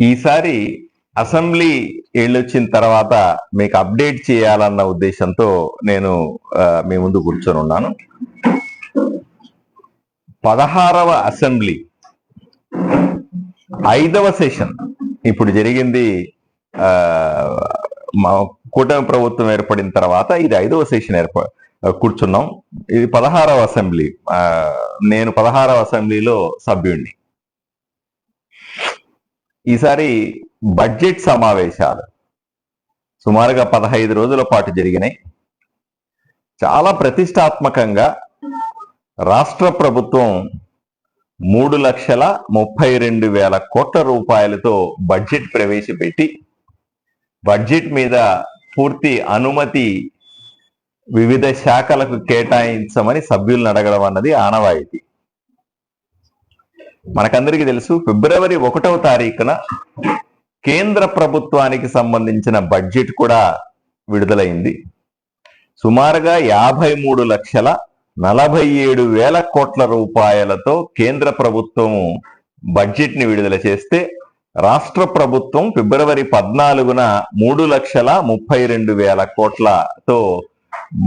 ఈసారి అసెంబ్లీ వెళ్ళొచ్చిన తర్వాత మీకు అప్డేట్ చేయాలన్న ఉద్దేశంతో నేను మీ ముందు కూర్చొని ఉన్నాను. 16వ అసెంబ్లీ 5వ సెషన్ ఇప్పుడు జరిగింది. మా కూటమి ప్రభుత్వం ఏర్పడిన తర్వాత ఇది 5వ సెషన్ కూర్చున్నాం. ఇది 16వ అసెంబ్లీ. నేను 16వ అసెంబ్లీలో సభ్యుడిని. ఈసారి బడ్జెట్ సమావేశాలు సుమారుగా 15 రోజుల పాటు జరిగినాయి. చాలా ప్రతిష్టాత్మకంగా రాష్ట్ర ప్రభుత్వం 3,32,000 కోట్ల రూపాయలతో బడ్జెట్ ప్రవేశపెట్టి బడ్జెట్ మీద పూర్తి అనుమతి వివిధ శాఖలకు కేటాయించమని సభ్యులను అడగడం అన్నది ఆనవాయితీ. మనకందరికీ తెలుసు, ఫిబ్రవరి 1వ తారీఖున కేంద్ర ప్రభుత్వానికి సంబంధించిన బడ్జెట్ కూడా విడుదలైంది. సుమారుగా 53,47,000 కోట్ల రూపాయలతో కేంద్ర ప్రభుత్వం బడ్జెట్ ని విడుదల చేస్తే రాష్ట్ర ప్రభుత్వం ఫిబ్రవరి 14న 3,32,000 కోట్లతో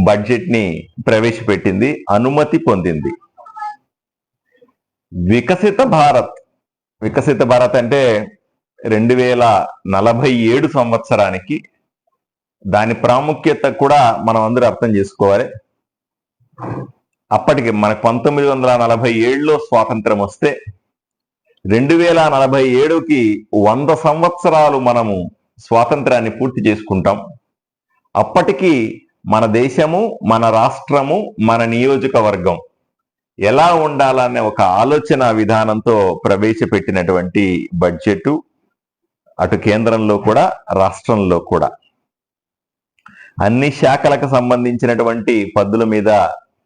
బడ్జెట్ ని ప్రవేశపెట్టింది, అనుమతి పొందింది. వికసిత భారత్ అంటే 2047 సంవత్సరానికి దాని ప్రాముఖ్యత కూడా మనం అందరూ అర్థం చేసుకోవాలి. అప్పటికి మనకు 1947లో స్వాతంత్రం వస్తే 2047కి 100 సంవత్సరాలు మనము స్వాతంత్రాన్ని పూర్తి చేసుకుంటాం. అప్పటికి మన దేశము, మన రాష్ట్రము, మన నియోజకవర్గం ఎలా ఉండాలనే ఒక ఆలోచన విధానంతో ప్రవేశపెట్టినటువంటి బడ్జెట్ అటు కేంద్రంలో కూడా రాష్ట్రంలో కూడా అన్ని శాఖలకు సంబంధించినటువంటి పద్దుల మీద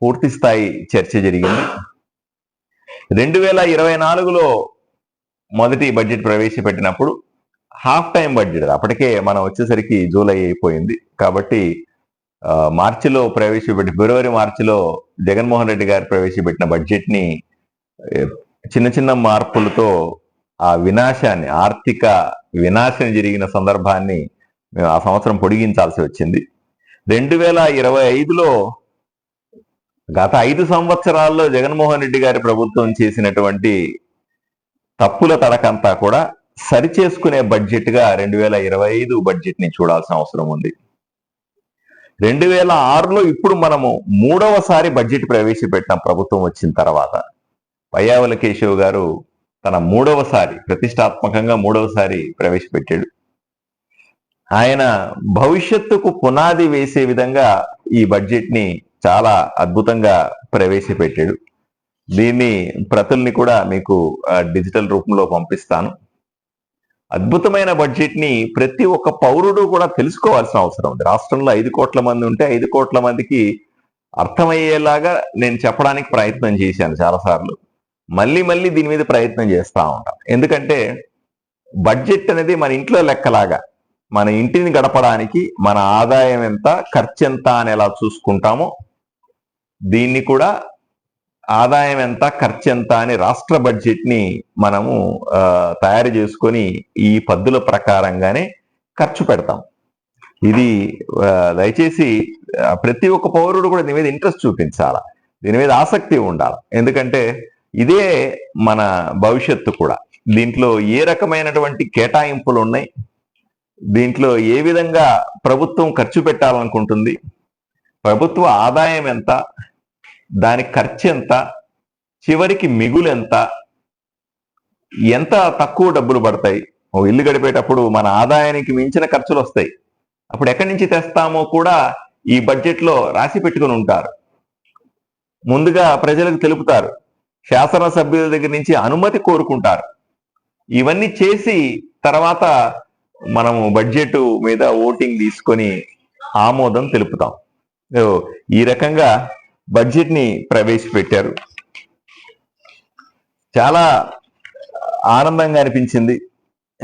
పూర్తి స్థాయి చర్చ జరిగింది. 2024లో మొదటి బడ్జెట్ ప్రవేశపెట్టినప్పుడు హాఫ్ టైం బడ్జెట్, అప్పటికే మనం వచ్చేసరికి జూలై అయిపోయింది కాబట్టి ఫిబ్రవరి మార్చిలో జగన్మోహన్ రెడ్డి గారు ప్రవేశపెట్టిన బడ్జెట్ ని చిన్న చిన్న మార్పులతో ఆ వినాశాన్ని, ఆర్థిక వినాశం జరిగిన సందర్భాన్ని మేము ఆ సంవత్సరం పొడిగించాల్సి వచ్చింది. 2025లో గత 5 సంవత్సరాల్లో జగన్మోహన్ రెడ్డి గారి ప్రభుత్వం చేసినటువంటి తప్పుల తడకంతా కూడా సరిచేసుకునే బడ్జెట్ గా 2025 బడ్జెట్ ని చూడాల్సిన అవసరం ఉంది. 2006లో ఇప్పుడు మనము 3వసారి బడ్జెట్ ప్రవేశపెట్టిన ప్రభుత్వం వచ్చిన తర్వాత పయ్యావుల కేశవ్ గారు తన ప్రతిష్టాత్మకంగా 3వసారి ప్రవేశపెట్టాడు. ఆయన భవిష్యత్తుకు పునాది వేసే విధంగా ఈ బడ్జెట్ ని చాలా అద్భుతంగా ప్రవేశపెట్టాడు. దీన్ని ప్రతుల్ని కూడా మీకు డిజిటల్ రూపంలో పంపిస్తాను. అద్భుతమైన బడ్జెట్ ని ప్రతి ఒక్క పౌరుడు కూడా తెలుసుకోవాల్సిన అవసరం ఉంది. రాష్ట్రంలో 5 కోట్ల మంది ఉంటే 5 కోట్ల మందికి అర్థమయ్యేలాగా నేను చెప్పడానికి ప్రయత్నం చేశాను చాలాసార్లు. మళ్ళీ దీని మీద ప్రయత్నం చేస్తూ ఉంటాం. ఎందుకంటే బడ్జెట్ అనేది మన ఇంట్లో లెక్కలాగా, మన ఇంటిని గడపడానికి మన ఆదాయం ఎంత, ఖర్చు ఎంత అని ఎలా చూసుకుంటామో దీన్ని కూడా ఆదాయం ఎంత, ఖర్చు ఎంత అని రాష్ట్ర బడ్జెట్ ని మనము తయారు చేసుకొని ఈ పద్దుల ప్రకారంగానే ఖర్చు పెడతాం. ఇది దయచేసి ప్రతి ఒక్క పౌరుడు కూడా దీని మీద ఇంట్రెస్ట్ చూపించాలి, దీని మీద ఆసక్తి ఉండాలి. ఎందుకంటే ఇదే మన భవిష్యత్తు కూడా. దీంట్లో ఏ రకమైనటువంటి కేటాయింపులు ఉన్నాయి, దీంట్లో ఏ విధంగా ప్రభుత్వం ఖర్చు పెట్టాలనుకుంటుంది, ప్రభుత్వ ఆదాయం ఎంత, దాని ఖర్చు ఎంత, చివరికి మిగులు ఎంత తక్కువ డబ్బులు పడతాయి. ఓ ఇల్లు గడిపేటప్పుడు మన ఆదాయానికి మించిన ఖర్చులు వస్తాయి. అప్పుడు ఎక్కడి నుంచి తెస్తామో కూడా ఈ బడ్జెట్ లో రాసి పెట్టుకుని ఉంటారు. ముందుగా ప్రజలకు తెలుపుతారు, శాసనసభ్యుల దగ్గర నుంచి అనుమతి కోరుకుంటారు. ఇవన్నీ చేసి తర్వాత మనము బడ్జెట్ మీద ఓటింగ్ తీసుకొని ఆమోదం తెలుపుతాం. ఈ రకంగా బడ్జెట్ ని ప్రవేశపెట్టారు. చాలా ఆనందంగా అనిపించింది.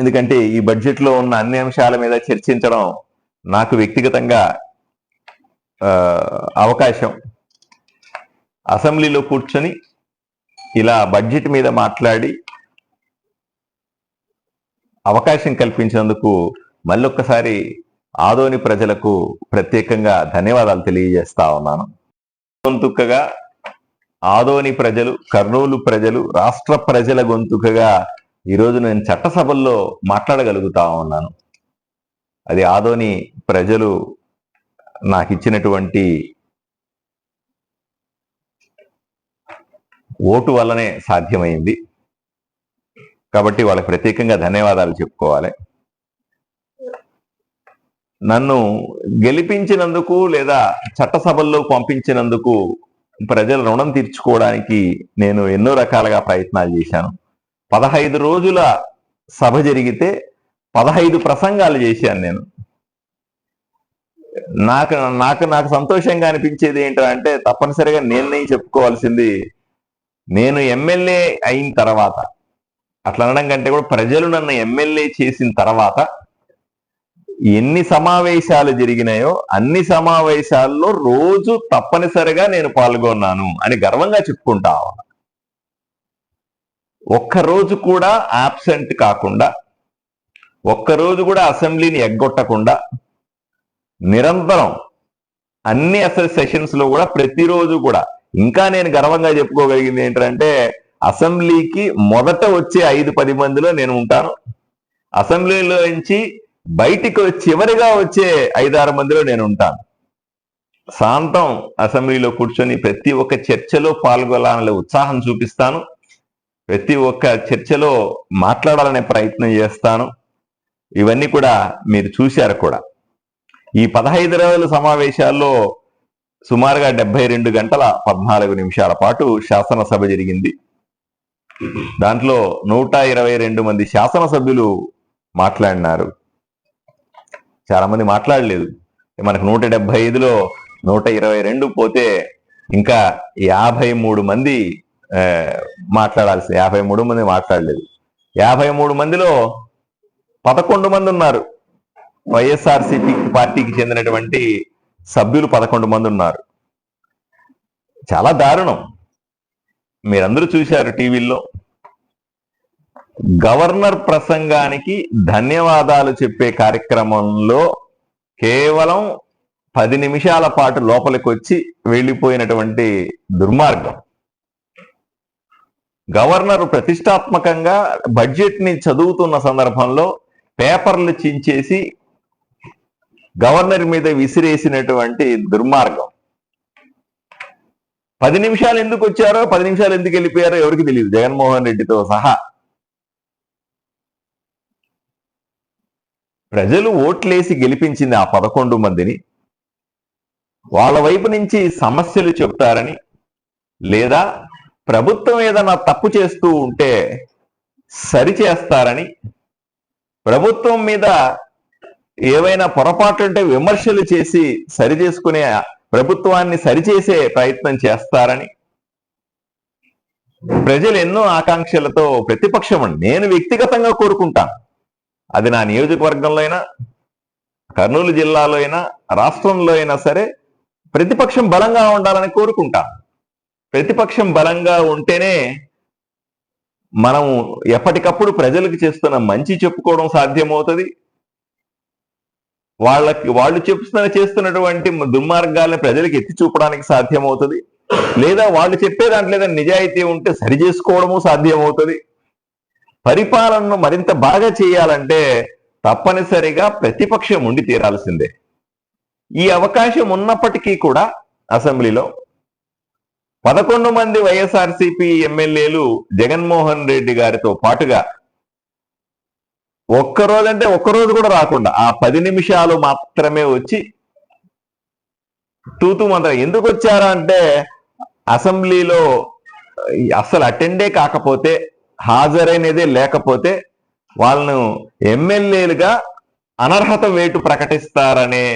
ఎందుకంటే ఈ బడ్జెట్ లో ఉన్న అన్ని అంశాల మీద చర్చించడం నాకు వ్యక్తిగతంగా అవకాశం. అసెంబ్లీలో కూర్చొని ఇలా బడ్జెట్ మీద మాట్లాడి అవకాశం కల్పించినందుకు మళ్ళొక్కసారి ఆదోని ప్రజలకు ప్రత్యేకంగా ధన్యవాదాలు తెలియజేస్తా ఉన్నాను. గొంతుకగా ఆదోని ప్రజలు, కర్నూలు ప్రజలు, రాష్ట్ర ప్రజల గొంతుకగా ఈరోజు నేను చట్టసభల్లో మాట్లాడగలుగుతా ఉన్నాను. అది ఆదోని ప్రజలు నాకు ఇచ్చినటువంటి ఓటు వల్లనే సాధ్యమైంది. కాబట్టి వాళ్ళకి ప్రత్యేకంగా ధన్యవాదాలు చెప్పుకోవాలి. నన్ను గెలిపించినందుకు లేదా చట్టసభల్లో పంపించినందుకు ప్రజల రుణం తీర్చుకోవడానికి నేను ఎన్నో రకాలుగా ప్రయత్నాలు చేశాను. 15 రోజుల సభ జరిగితే 15 ప్రసంగాలు చేశాను నేను. నాకు నాకు నాకు సంతోషంగా అనిపించేది ఏంటంటే తప్పనిసరిగా నేను చెప్పుకోవాల్సింది, నేను ఎమ్మెల్యే అయిన తర్వాత, అట్లా అనడం కంటే కూడా ప్రజలు నన్ను ఎమ్మెల్యే చేసిన తర్వాత ఎన్ని సమావేశాలు జరిగినాయో అన్ని సమావేశాల్లో రోజు తప్పనిసరిగా నేను పాల్గొన్నాను అని గర్వంగా చెప్పుకుంటా. ఒక్కరోజు కూడా ఆబ్సెంట్ కాకుండా, ఒక్కరోజు కూడా అసెంబ్లీని ఎగ్గొట్టకుండా నిరంతరం అన్ని సెషన్స్ లో కూడా ప్రతిరోజు కూడా. ఇంకా నేను గర్వంగా చెప్పుకోగలిగింది ఏంటంటే అసెంబ్లీకి మొదట వచ్చే 5-10 మందిలో నేను ఉంటాను. అసెంబ్లీలో నుంచి బయటికి చివరిగా వచ్చే 5-6 మందిలో నేను ఉంటాను. శాంతం అసెంబ్లీలో కూర్చొని ప్రతి ఒక్క చర్చలో పాల్గొనాలనే ఉత్సాహం చూపిస్తాను. ప్రతి ఒక్క చర్చలో మాట్లాడాలనే ప్రయత్నం చేస్తాను. ఇవన్నీ కూడా మీరు చూశారు కూడా. ఈ 15 రోజుల సమావేశాల్లో సుమారుగా 72 గంటల 14 నిమిషాల పాటు శాసనసభ జరిగింది. దాంట్లో 122 మంది శాసనసభ్యులు మాట్లాడినారు. చాలా మంది మాట్లాడలేదు. మనకు 175లో 122 పోతే ఇంకా 53 మంది మాట్లాడాల్సి, 53 మంది మాట్లాడలేదు. 53 మందిలో 11 మంది ఉన్నారు. వైఎస్ఆర్సీపీ పార్టీకి చెందినటువంటి సభ్యులు 11 మంది ఉన్నారు. చాలా దారుణం. మీరందరూ చూశారు టీవీల్లో. గవర్నర్ ప్రసంగానికి ధన్యవాదాలు చెప్పే కార్యక్రమంలో కేవలం 10 నిమిషాల పాటు లోపలికి వచ్చి వెళ్ళిపోయినటువంటి దుర్మార్గం. గవర్నర్ ప్రతిష్టాత్మకంగా బడ్జెట్ ని చదువుతున్న సందర్భంలో పేపర్లు చించేసి గవర్నర్ మీద విసిరేసినటువంటి దుర్మార్గం. 10 నిమిషాలు ఎందుకు వచ్చారో, 10 నిమిషాలు ఎందుకు వెళ్ళిపోయారో ఎవరికి తెలియదు, జగన్మోహన్ రెడ్డితో సహా. ప్రజలు ఓట్లేసి గెలిపించింది ఆ 11 మందిని. వాళ్ళ వైపు నుంచి సమస్యలు చెప్తారని, లేదా ప్రభుత్వం ఏదైనా తప్పు చేస్తూ ఉంటే సరిచేస్తారని, ప్రభుత్వం మీద ఏవైనా పొరపాటుంటే విమర్శలు చేసి సరిచేసుకునే, ప్రభుత్వాన్ని సరిచేసే ప్రయత్నం చేస్తారని ప్రజలు ఎన్నో ఆకాంక్షలతో ప్రతిపక్షం నేను వ్యక్తిగతంగా కోరుకుంటాను. అది నా నియోజకవర్గంలో అయినా, కర్నూలు జిల్లాలో అయినా, రాష్ట్రంలో అయినా సరే ప్రతిపక్షం బలంగా ఉండాలని కోరుకుంటాను. ప్రతిపక్షం బలంగా ఉంటేనే మనము ఎప్పటికప్పుడు ప్రజలకు చేస్తున్న మంచి చెప్పుకోవడం సాధ్యమవుతుంది. వాళ్ళు చేస్తున్నటువంటి దుర్మార్గాలను ప్రజలకు ఎత్తి చూపడానికి సాధ్యమవుతుంది. లేదా వాళ్ళు చెప్పే దాంట్లో ఏదైనా నిజాయితీ ఉంటే సరి చేసుకోవడము సాధ్యమవుతుంది. పరిపాలనను మరింత బాగా చేయాలంటే తప్పనిసరిగా ప్రతిపక్షం ఉండి తీరాల్సిందే. ఈ అవకాశం ఉన్నప్పటికీ కూడా అసెంబ్లీలో 11 మంది వైఎస్ఆర్సీపీ ఎమ్మెల్యేలు జగన్మోహన్ రెడ్డి గారితో పాటుగా ఒక్కరోజు కూడా రాకుండా ఆ 10 నిమిషాలు మాత్రమే వచ్చి తూతూ మంత్రం. ఎందుకు వచ్చారా అంటే అసెంబ్లీలో అసలు అటెండే కాకపోతే, హాజరైనదే లేకపోతే వాళ్ళను ఎమ్మెల్యేలుగా అనర్హత వేటు ప్రకటిస్తారనే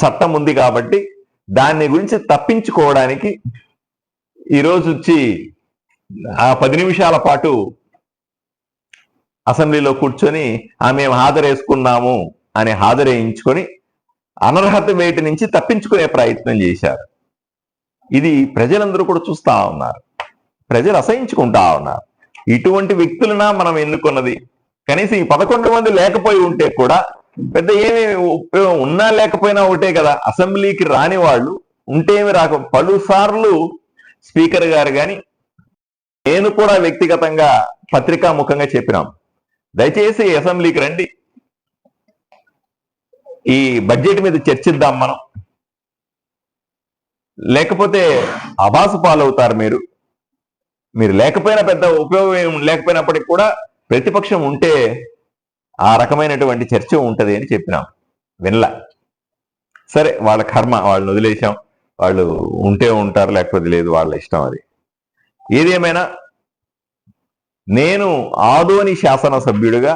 చట్టం ఉంది కాబట్టి దాని గురించి తప్పించుకోవడానికి ఈరోజు వచ్చి ఆ 10 నిమిషాల పాటు అసెంబ్లీలో కూర్చొని మేము హాజరేసుకున్నాము అని హాజరేయించుకొని అనర్హత వేటు నుంచి తప్పించుకునే ప్రయత్నం చేశారు. ఇది ప్రజలందరూ కూడా చూస్తా ఉన్నారు. ప్రజలు అసహించుకుంటా ఉన్నారు. ఇటువంటి వ్యక్తులనా మనం ఎన్నుకున్నది? కనీసం ఈ 11 మంది లేకపోయి ఉంటే కూడా పెద్ద ఏమి ఉపయోగం, ఉన్నా లేకపోయినా ఒకటే కదా. అసెంబ్లీకి రాని వాళ్ళు ఉంటే ఏమి రాక పలుసార్లు స్పీకర్ గారు కానీ నేను కూడా వ్యక్తిగతంగా పత్రికా ముఖంగా చెప్పినాం, దయచేసి అసెంబ్లీకి రండి, ఈ బడ్జెట్ మీద చర్చిద్దాం మనం, లేకపోతే అబాసు పాలవుతారు మీరు లేకపోయినా పెద్ద ఉపయోగం లేకపోయినప్పటికీ కూడా ప్రతిపక్షం ఉంటే ఆ రకమైనటువంటి చర్చ ఉంటది అని చెప్పినాం. వినలా. సరే, వాళ్ళ కర్మ, వాళ్ళని వదిలేశాం, వాళ్ళు ఉంటే ఉంటారు లేకపోతే లేదు, వాళ్ళ ఇష్టం అది. ఏదేమైనా నేను ఆదోని శాసనసభ్యుడిగా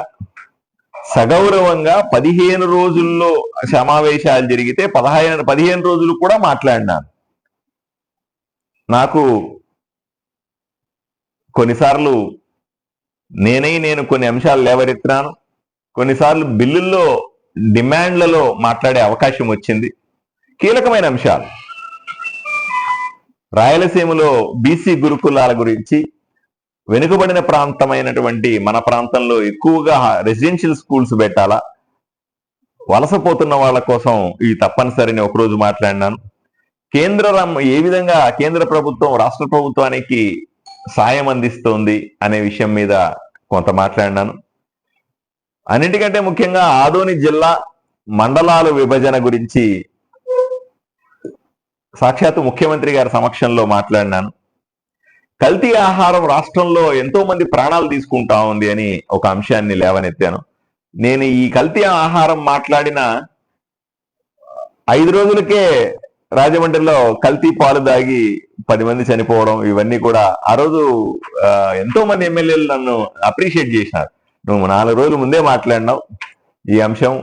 సగౌరవంగా 15 రోజుల్లో సమావేశాలు జరిగితే 15 రోజులు కూడా మాట్లాడినాను. నాకు కొన్నిసార్లు నేను కొన్ని అంశాలు లేవరెత్తినాను, కొన్నిసార్లు బిల్లుల్లో డిమాండ్లలో మాట్లాడే అవకాశం వచ్చింది. కీలకమైన అంశాలు, రాయలసీమలో బీసీ గురుకులాల గురించి, వెనుకబడిన ప్రాంతమైనటువంటి మన ప్రాంతంలో ఎక్కువగా రెసిడెన్షియల్ స్కూల్స్ పెట్టాలా, వలసపోతున్న వాళ్ళ కోసం ఇవి తప్పనిసరిని ఒకరోజు మాట్లాడినాను. ఏ విధంగా కేంద్ర ప్రభుత్వం రాష్ట్ర ప్రభుత్వానికి సాయం అందిస్తోంది అనే విషయం మీద కొంత మాట్లాడినాను. అన్నిటికంటే ముఖ్యంగా ఆదోని జిల్లా మండలాల విభజన గురించి సాక్షాత్తు ముఖ్యమంత్రి గారి సమక్షంలో మాట్లాడినాను. కల్తీ ఆహారం రాష్ట్రంలో ఎంతో మంది ప్రాణాలు తీసుకుంటా ఉంది అని ఒక అంశాన్ని లేవనెత్తాను. నేను ఈ కల్తీ ఆహారం మాట్లాడిన 5 రోజులకే రాజమండ్రిలో కల్తీ పాలు దాగి 10 మంది చనిపోవడం, ఇవన్నీ కూడా ఆ రోజు ఎంతో మంది ఎమ్మెల్యేలు నన్ను అప్రిషియేట్ చేసినారు. నువ్వు 4 రోజుల ముందే మాట్లాడినావు ఈ అంశం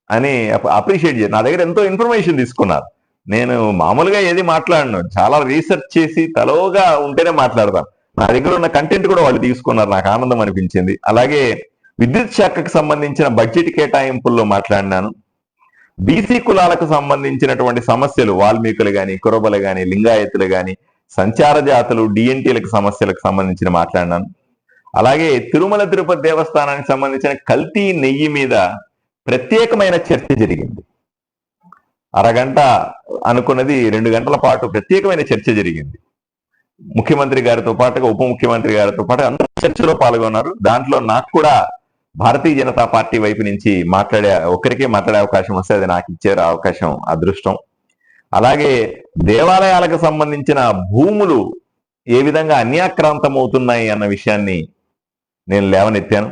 అని అప్రిషియేట్ చేసి నా దగ్గర ఎంతో ఇన్ఫర్మేషన్ తీసుకున్నారు. నేను మామూలుగా ఏది మాట్లాడను, చాలా రీసెర్చ్ చేసి తలోగా ఉంటేనే మాట్లాడతాను. నా దగ్గర ఉన్న కంటెంట్ కూడా వాళ్ళు తీసుకున్నారు, నాకు ఆనందం అనిపించింది. అలాగే విద్యుత్ శాఖకు సంబంధించిన బడ్జెట్ కేటాయింపుల్లో మాట్లాడినాను. బీసీ కులాలకు సంబంధించినటువంటి సమస్యలు, వాల్మీకులు గాని, కురబలు గాని, లింగాయతులు గాని, సంచార జాతులు, డిఎన్టీలకు సమస్యలకు సంబంధించిన మాట్లాడినాను. అలాగే తిరుమల తిరుపతి దేవస్థానానికి సంబంధించిన కల్తీ నెయ్యి మీద ప్రత్యేకమైన చర్చ జరిగింది. అరగంట అనుకున్నది 2 గంటల పాటు ప్రత్యేకమైన చర్చ జరిగింది. ముఖ్యమంత్రి గారితో పాటుగా ఉప ముఖ్యమంత్రి గారితో పాటు అందరూ చర్చలో పాల్గొన్నారు. దాంట్లో నాకు కూడా భారతీయ జనతా పార్టీ వైపు నుంచి ఒక్కరికే మాట్లాడే అవకాశం వస్తే అది నాకు ఇచ్చారు, అవకాశం అదృష్టం. అలాగే దేవాలయాలకు సంబంధించిన భూములు ఏ విధంగా అన్యాక్రాంతమవుతున్నాయి అన్న విషయాన్ని నేను లేవనెత్తాను.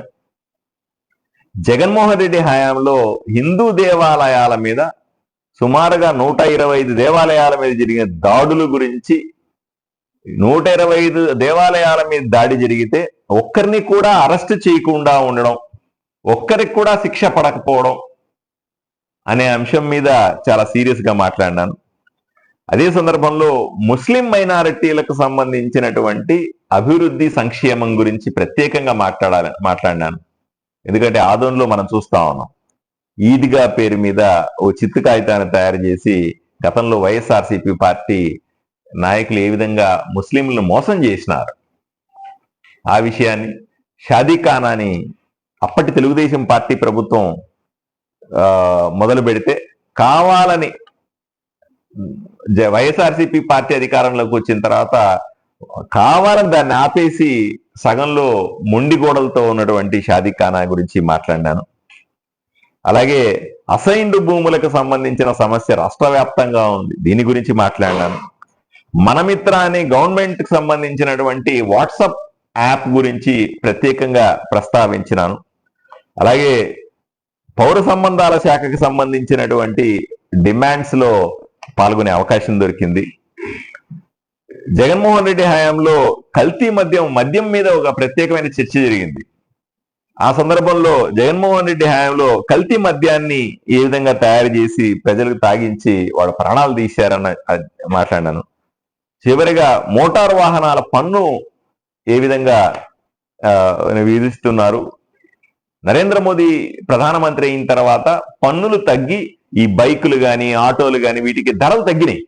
జగన్మోహన్ రెడ్డి హయాంలో హిందూ దేవాలయాల మీద సుమారుగా 125 దేవాలయాల మీద జరిగిన దాడుల గురించి, 125 దేవాలయాల మీద దాడి జరిగితే ఒక్కరిని కూడా అరెస్ట్ చేయకుండా ఉండడం, ఒక్కరికి కూడా శిక్ష పడకపోవడం అనే అంశం మీద చాలా సీరియస్ గా మాట్లాడినాను. అదే సందర్భంలో ముస్లిం మైనారిటీలకు సంబంధించినటువంటి అభివృద్ధి సంక్షేమం గురించి ప్రత్యేకంగా మాట్లాడినాను. ఎందుకంటే ఆదోన్లో మనం చూస్తా ఉన్నాం, ఈద్గా పేరు మీద ఓ చిత్తు కాగితాన్ని తయారు చేసి గతంలో వైఎస్ఆర్సీపీ పార్టీ నాయకులు ఏ విధంగా ముస్లింలను మోసం చేసినారు ఆ విషయాన్ని, షాదీఖానాని అప్పటి తెలుగుదేశం పార్టీ ప్రభుత్వం మొదలు పెడితే కావాలని వైఎస్ఆర్సీపీ పార్టీ అధికారంలోకి వచ్చిన తర్వాత కావాలని దాన్ని ఆపేసి సగంలో మొండి గోడలతో ఉన్నటువంటి షాదీఖానా గురించి మాట్లాడినాను. అలాగే అసైన్డ్ భూములకు సంబంధించిన సమస్య రాష్ట్ర వ్యాప్తంగా ఉంది, దీని గురించి మాట్లాడినాను. మనమిత్ర అనే గవర్నమెంట్ కి సంబంధించినటువంటి వాట్సాప్ యాప్ గురించి ప్రత్యేకంగా ప్రస్తావించినాను. అలాగే పౌర సంబంధాల శాఖకి సంబంధించినటువంటి డిమాండ్స్ లో పాల్గొనే అవకాశం దొరికింది. జగన్మోహన్ రెడ్డి హయాంలో కల్తీ మద్యం మీద ఒక ప్రత్యేకమైన చర్చ జరిగింది. ఆ సందర్భంలో జగన్మోహన్ రెడ్డి హయాంలో కల్తీ మద్యాన్ని ఏ విధంగా తయారు చేసి ప్రజలకు తాగించి వాళ్ళ ప్రాణాలు తీశారన్న మాట్లాడాను. చివరిగా మోటార్ వాహనాల పన్ను ఏ విధంగా విధిస్తున్నారు, నరేంద్ర మోదీ ప్రధానమంత్రి అయిన తర్వాత పన్నులు తగ్గి ఈ బైకులు కానీ ఆటోలు కానీ వీటికి ధరలు తగ్గినాయి.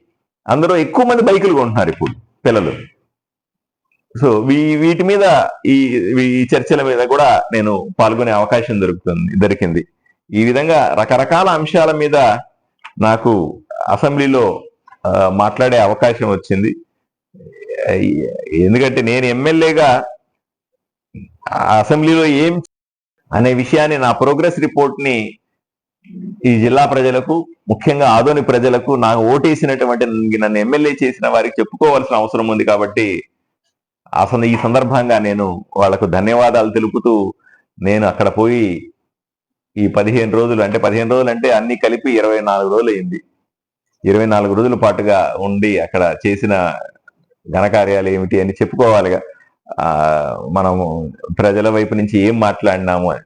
అందులో ఎక్కువ మంది బైకులు కొంటున్నారు ఇప్పుడు పిల్లలు. సో వీటి మీద ఈ ఈ చర్చల మీద కూడా నేను పాల్గొనే అవకాశం దొరికింది. ఈ విధంగా రకరకాల అంశాల మీద నాకు అసెంబ్లీలో మాట్లాడే అవకాశం వచ్చింది. ఎందుకంటే నేను ఎమ్మెల్యేగా అసెంబ్లీలో ఏం అనే విషయాన్ని, నా ప్రోగ్రెస్ రిపోర్ట్ ని ఈ జిల్లా ప్రజలకు, ముఖ్యంగా ఆదోని ప్రజలకు, నాకు ఓటేసినటువంటి నన్ను ఎమ్మెల్యే చేసిన వారికి చెప్పుకోవాల్సిన అవసరం ఉంది. కాబట్టి అసలు ఈ సందర్భంగా నేను వాళ్లకు ధన్యవాదాలు తెలుపుతూ, నేను అక్కడ పోయి ఈ 15 రోజులు అంటే అన్ని కలిపి 24 రోజులు అయింది. 24 రోజుల పాటుగా ఉండి అక్కడ చేసిన ఘనకార్యాలు ఏమిటి అని చెప్పుకోవాలిగా. మనము ప్రజల వైపు నుంచి ఏం మాట్లాడినాము అని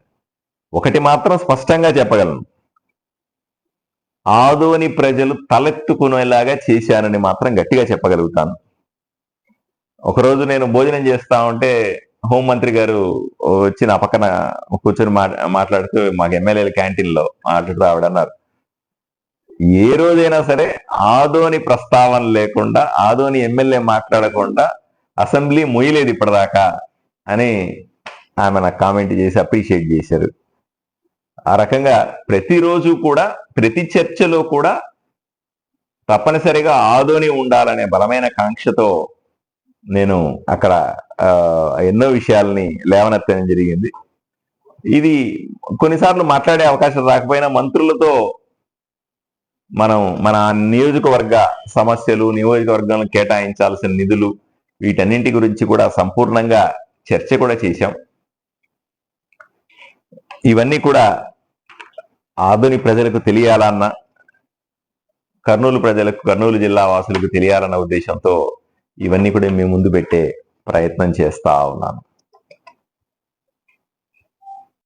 ఒకటి మాత్రం స్పష్టంగా చెప్పగలను, ఆదోని ప్రజలు తలెత్తుకునేలాగా చేశానని మాత్రం గట్టిగా చెప్పగలుగుతాను. ఒకరోజు నేను భోజనం చేస్తా ఉంటే హోంమంత్రి గారు వచ్చి నా పక్కన కూర్చొని మాట్లాడుతూ, మాకు ఎమ్మెల్యేల క్యాంటీన్లో మాట్లాడుతూ ఆవిడన్నారు, ఏ రోజైనా సరే ఆదోని ప్రస్తావన లేకుండా, ఆదోని ఎమ్మెల్యే మాట్లాడకుండా అసెంబ్లీ మొయ్యలేదు ఇప్పటిదాకా అని ఆమె నాకు కామెంట్ చేసి అప్రిషియేట్ చేశారు. ఆ రకంగా ప్రతిరోజు కూడా, ప్రతి చర్చలో కూడా తప్పనిసరిగా ఆదోని ఉండాలనే బలమైన కాంక్షతో నేను అక్కడ ఎన్నో విషయాల్ని లేవనెత్తడం జరిగింది. ఇది కొన్నిసార్లు మాట్లాడే అవకాశం రాకపోయినా మంత్రులతో మనం మన నియోజకవర్గ సమస్యలు, నియోజకవర్గాలను కేటాయించాల్సిన నిధులు, వీటన్నింటి గురించి కూడా సంపూర్ణంగా చర్చ కూడా చేశాం. ఇవన్నీ కూడా ఆదోని ప్రజలకు తెలియాలన్న, కర్నూలు ప్రజలకు, కర్నూలు జిల్లా వాసులకు తెలియాలన్న ఉద్దేశంతో ఇవన్నీ కూడా మేము ముందు పెట్టే ప్రయత్నం చేస్తా ఉన్నాను.